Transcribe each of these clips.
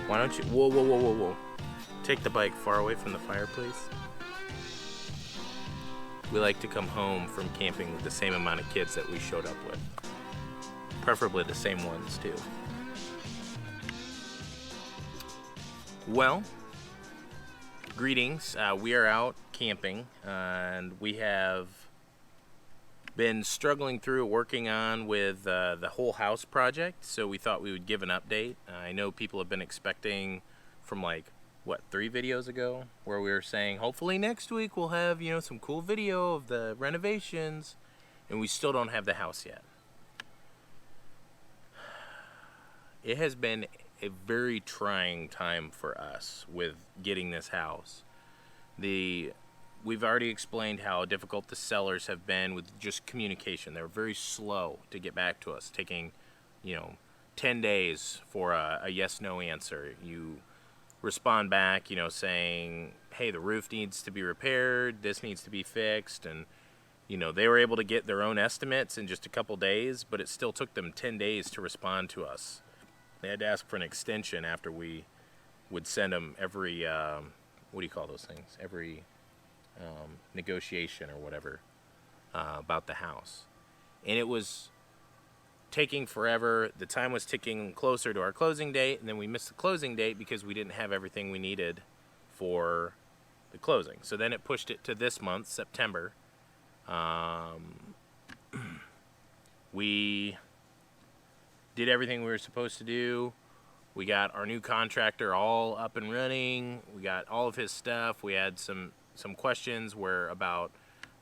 Why don't you... Whoa. Take the bike far away from the fire, please. We like to come home from camping with the same amount of kids that we showed up with. Preferably the same ones, too. Well, greetings. We are out camping, and we have been struggling through working on with the whole house project, so we thought we would give an update. I know people have been expecting from 3 videos ago, where we were saying hopefully next week we'll have some cool video of the renovations, and we still don't have the house yet. It has been a very trying time for us with getting this house. We've already explained how difficult the sellers have been with just communication. They're very slow to get back to us, taking 10 days for a yes-no answer. You respond back, saying, hey, the roof needs to be repaired, this needs to be fixed, and they were able to get their own estimates in just a couple days, but it still took them 10 days to respond to us. They had to ask for an extension after we would send them every, what do you call those things? Every negotiation or whatever about the house. And it was taking forever. The time was ticking closer to our closing date, and then we missed the closing date because we didn't have everything we needed for the closing. So then it pushed it to this month, September. We did everything we were supposed to do. We got our new contractor all up and running. We got all of his stuff. We had some questions about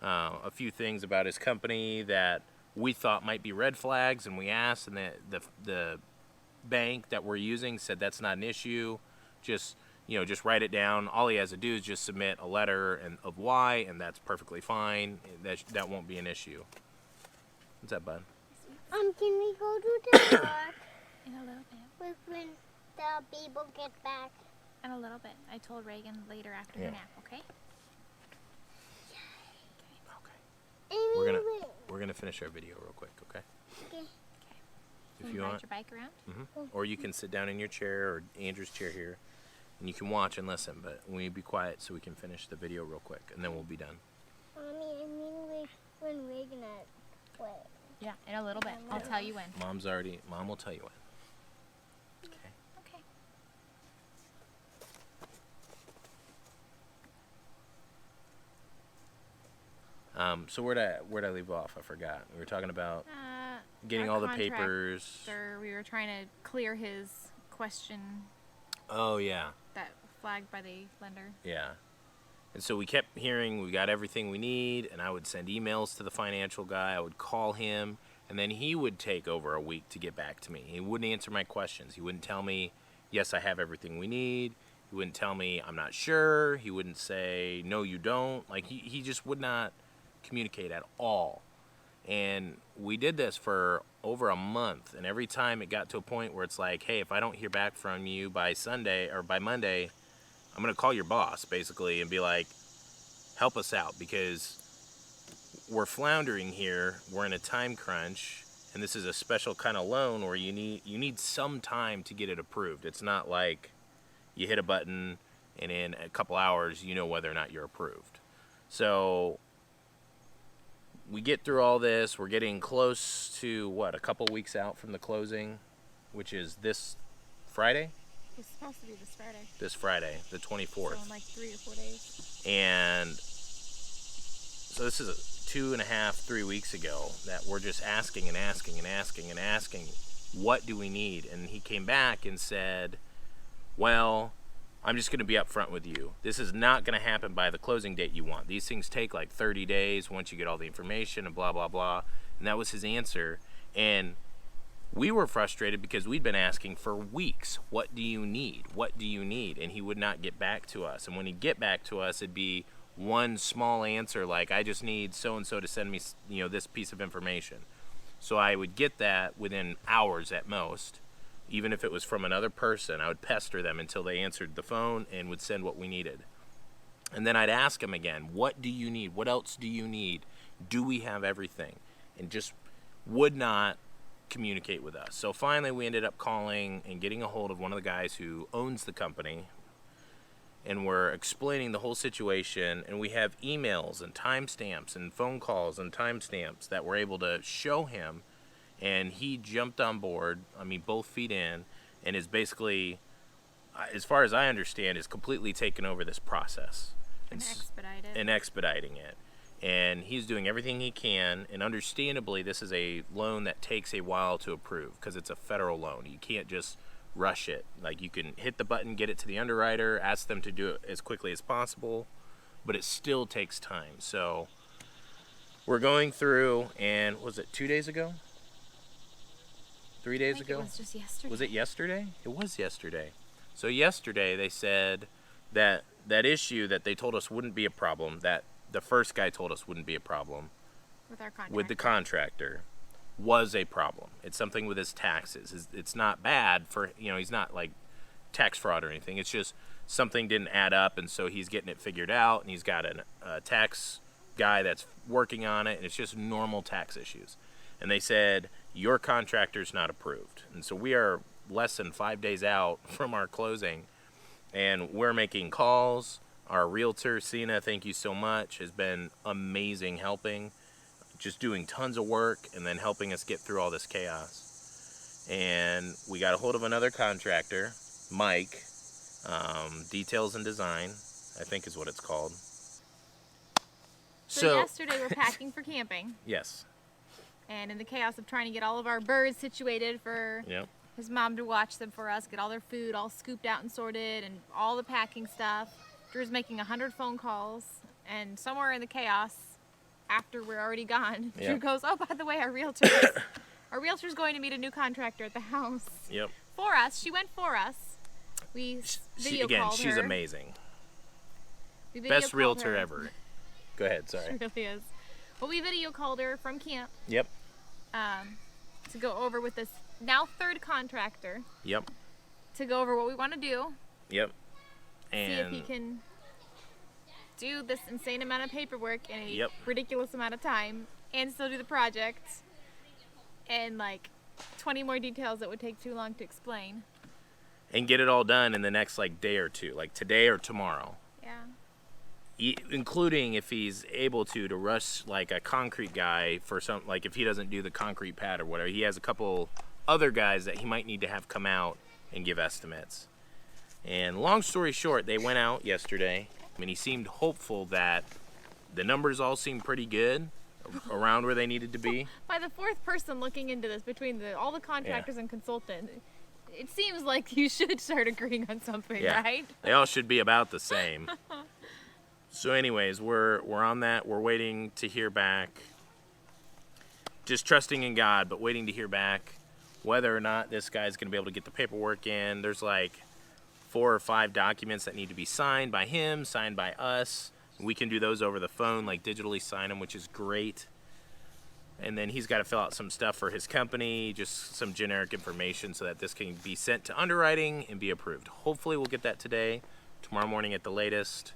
a few things about his company that we thought might be red flags, and we asked, and the bank that we're using said that's not an issue. Just write it down. All he has to do is just submit a letter of why, and that's perfectly fine. That won't be an issue. What's that, bud? Can we go to the park In a little bit. when the people get back? In a little bit. I told Reagan later after her nap, okay? Okay. We're gonna finish our video real quick, okay? Okay. If you ride want. your bike around? Mm-hmm. Or you can sit down in your chair or Andrew's chair here, and you can watch and listen. But we be quiet so we can finish the video real quick, and then we'll be done. Mommy, when we're gonna play. Yeah, in a little bit. I'll tell you when. Mom will tell you when. Okay. So where'd I leave off? I forgot. We were talking about getting all the papers. We were trying to clear his question. Oh yeah. That flagged by the lender. Yeah. And so we kept hearing we got everything we need, and I would send emails to the financial guy. I would call him, and then he would take over a week to get back to me. He wouldn't answer my questions. He wouldn't tell me, yes, I have everything we need. He wouldn't tell me, I'm not sure. He wouldn't say, no, you don't. He just would not communicate at all. And we did this for over a month, and every time it got to a point where it's like, hey, if I don't hear back from you by Sunday or by Monday, I'm going to call your boss, basically, and be like, help us out, because we're floundering here. We're in a time crunch, and this is a special kind of loan where you need some time to get it approved. It's not like you hit a button, and in a couple hours, you know whether or not you're approved. So we get through all this. We're getting close to, a couple weeks out from the closing, which is this Friday? It's supposed to be this Friday. This Friday, the 24th. So in 3 or 4 days. And so this is 2.5, 3 weeks ago that we're just asking, what do we need? And he came back and said, well, I'm just going to be upfront with you. This is not going to happen by the closing date you want. These things take 30 days once you get all the information and blah, blah, blah. And that was his answer. And we were frustrated because we'd been asking for weeks, what do you need? What do you need? And he would not get back to us. And when he'd get back to us, it'd be one small answer like, I just need so-and-so to send me this piece of information. So I would get that within hours at most. Even if it was from another person, I would pester them until they answered the phone and would send what we needed. And then I'd ask him again, what do you need? What else do you need? Do we have everything? And just would not communicate with us. So finally we ended up calling and getting a hold of one of the guys who owns the company, and we're explaining the whole situation, and we have emails and timestamps and phone calls and timestamps that we're able to show him, and he jumped on board, I mean both feet in, and is basically, as far as I understand, is completely taken over this process. And expediting it. And he's doing everything he can, and understandably this is a loan that takes a while to approve because it's a federal loan. You can't just rush it. Like, you can hit the button, get it to the underwriter, ask them to do it as quickly as possible, but it still takes time. So we're going through, and was it 2 days ago? 3 days ago? It was just yesterday. Was it yesterday? It was yesterday. So yesterday they said that issue that they told us wouldn't be a problem, that the first guy told us wouldn't be a problem with the contractor, was a problem. It's something with his taxes. It's not bad for, he's not like tax fraud or anything. It's just something didn't add up, and so he's getting it figured out, and he's got a tax guy that's working on it, and it's just normal tax issues. And they said, your contractor's not approved. And so we are less than 5 days out from our closing, and we're making calls. Our realtor, Sina, thank you so much, has been amazing helping, just doing tons of work and then helping us get through all this chaos. And we got a hold of another contractor, Mike, Details and Design, I think is what it's called. So yesterday we're packing for camping. Yes. And in the chaos of trying to get all of our birds situated for his mom to watch them for us, get all their food all scooped out and sorted, and all the packing stuff, Drew's making 100 phone calls, and somewhere in the chaos, after we're already gone, Drew goes, oh, by the way, our realtor's going to meet a new contractor at the house. Yep. For us. She went for us. We video called her. She's amazing. Best realtor ever. Go ahead, sorry. She really is. Well, we video called her from camp. Yep. To go over with this now third contractor. Yep. To go over what we want to do. Yep. And see if he can do this insane amount of paperwork in a ridiculous amount of time and still do the project, and like 20 more details that would take too long to explain. And get it all done in the next day or two, like today or tomorrow. Yeah. Including if he's able to rush like a concrete guy for some, like if he doesn't do the concrete pad or whatever, he has a couple other guys that he might need to have come out and give estimates. And long story short, they went out yesterday. I mean, he seemed hopeful that the numbers all seemed pretty good, around where they needed to be. By the fourth person looking into this, between all the contractors and consultant, it seems like you should start agreeing on something, right? They all should be about the same. So anyways, we're on that. We're waiting to hear back. Just trusting in God, but waiting to hear back whether or not this guy's going to be able to get the paperwork in. There's like 4 or 5 documents that need to be signed by him, signed by us. We can do those over the phone, like digitally sign them, which is great. And then he's got to fill out some stuff for his company, just some generic information so that this can be sent to underwriting and be approved. Hopefully we'll get that today, tomorrow morning at the latest.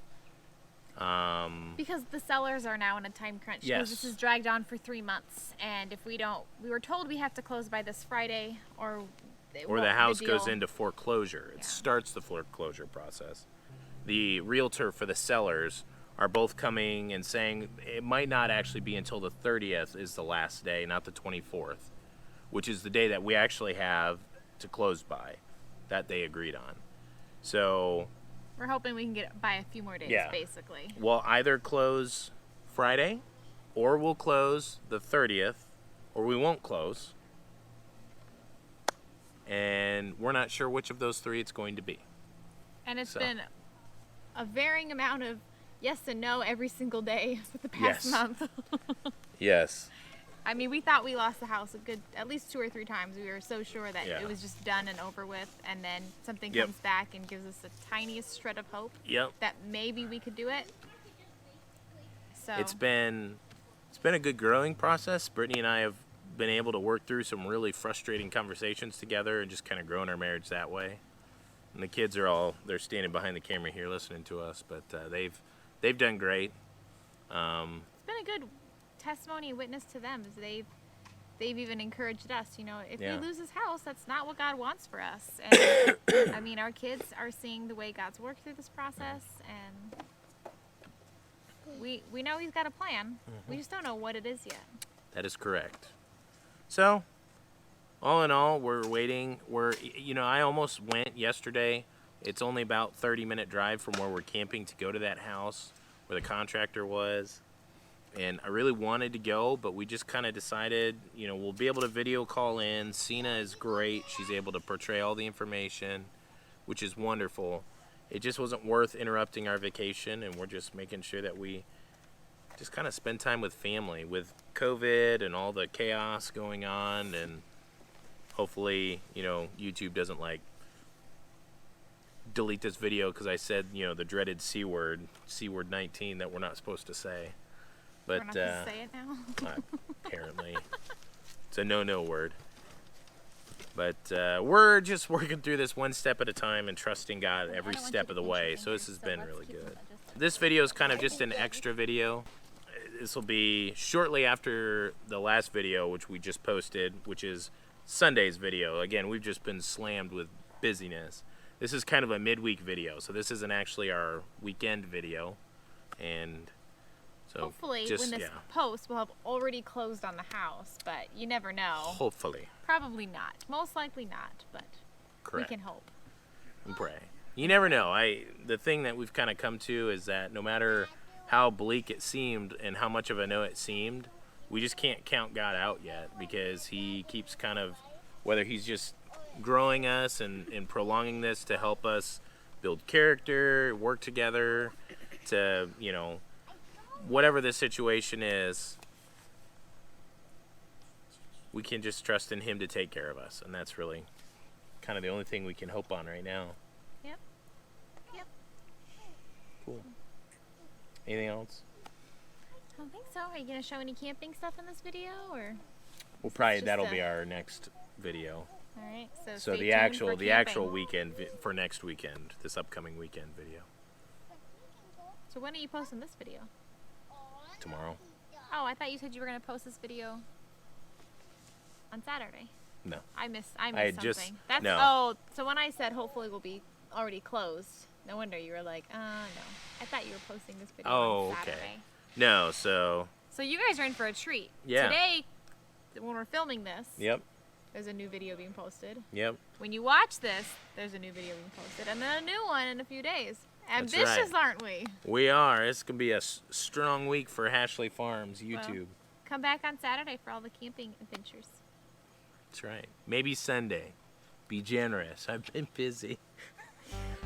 Because the sellers are now in a time crunch. Because this is dragged on for 3 months, and if we don't, we were told we have to close by this Friday, or the house goes into foreclosure. It starts the foreclosure process. The realtor for the sellers are both coming and saying it might not actually be until the 30th is the last day, not the 24th, which is the day that we actually have to close by, that they agreed on. So we're hoping we can get it by a few more days, basically. We'll either close Friday, or we'll close the 30th, or we won't close. And we're not sure which of those 3 it's going to be. And it's been a varying amount of yes and no every single day for the past month. Yes. I mean, we thought we lost the house at least 2 or 3 times. We were so sure that it was just done and over with, and then something comes back and gives us the tiniest shred of hope that maybe we could do it. So it's been a good growing process. Brittany and I have been able to work through some really frustrating conversations together and just kind of growing our marriage that way. And the kids are they're standing behind the camera here listening to us, but they've done great. It's been a good testimony and witness to them, as they've they've even encouraged us, you know, if Yeah. we lose this house, that's not what God wants for us. And I mean, our kids are seeing the way God's worked through this process, and we know He's got a plan. We just don't know what it is yet. That is correct. So, all in all, we're waiting. I almost went yesterday. It's only about 30-minute drive from where we're camping to go to that house where the contractor was. And I really wanted to go, but we just kind of decided, we'll be able to video call in. Cena is great. She's able to portray all the information, which is wonderful. It just wasn't worth interrupting our vacation, and we're just making sure that we just kind of spend time with family with COVID and all the chaos going on, and hopefully, YouTube doesn't delete this video because I said, the dreaded C word 19 that we're not supposed to say. But we're not supposed to say it now? Apparently. It's a no word. But we're just working through this one step at a time and trusting God every step of the way. So this has been really good. This video is kind of just an extra video. This will be shortly after the last video, which we just posted, which is Sunday's video. Again, we've just been slammed with busyness. This is kind of a midweek video, so this isn't actually our weekend video. And so hopefully when this post, we'll have already closed on the house, but you never know. Hopefully. Probably not. Most likely not, but correct. We can hope. And pray. You never know. The thing that we've kind of come to is that no matter how bleak it seemed and how much of a no it seemed, we just can't count God out yet, because He keeps kind of, whether He's just growing us and prolonging this to help us build character, work together, to, whatever the situation is, we can just trust in Him to take care of us. And that's really kind of the only thing we can hope on right now. Yep. Cool. Anything else? I don't think so. Are you going to show any camping stuff in this video, or? Well, probably that'll be our next video. All right. So the actual weekend for next weekend, this upcoming weekend video. So when are you posting this video? Tomorrow. Oh, I thought you said you were going to post this video on Saturday. No. I missed something. No. So when I said hopefully we'll be already closed, no wonder you were like, no. I thought you were posting this video on Saturday. Okay. No, so you guys are in for a treat. Yeah. Today, when we're filming this, yep. There's a new video being posted. Yep. When you watch this, there's a new video being posted, and then a new one in a few days. Ambitious, That's right. Aren't we? We are. It's going to be a strong week for Hashley Farms YouTube. Well, come back on Saturday for all the camping adventures. That's right. Maybe Sunday. Be generous. I've been busy.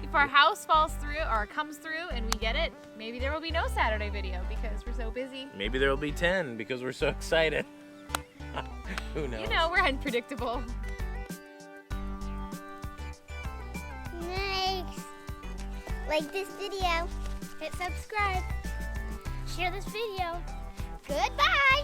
If our house falls through or comes through and we get it, maybe there will be no Saturday video because we're so busy. Maybe there will be 10 because we're so excited. Who knows? We're unpredictable. Nice. Like this video. Hit subscribe. Share this video. Goodbye.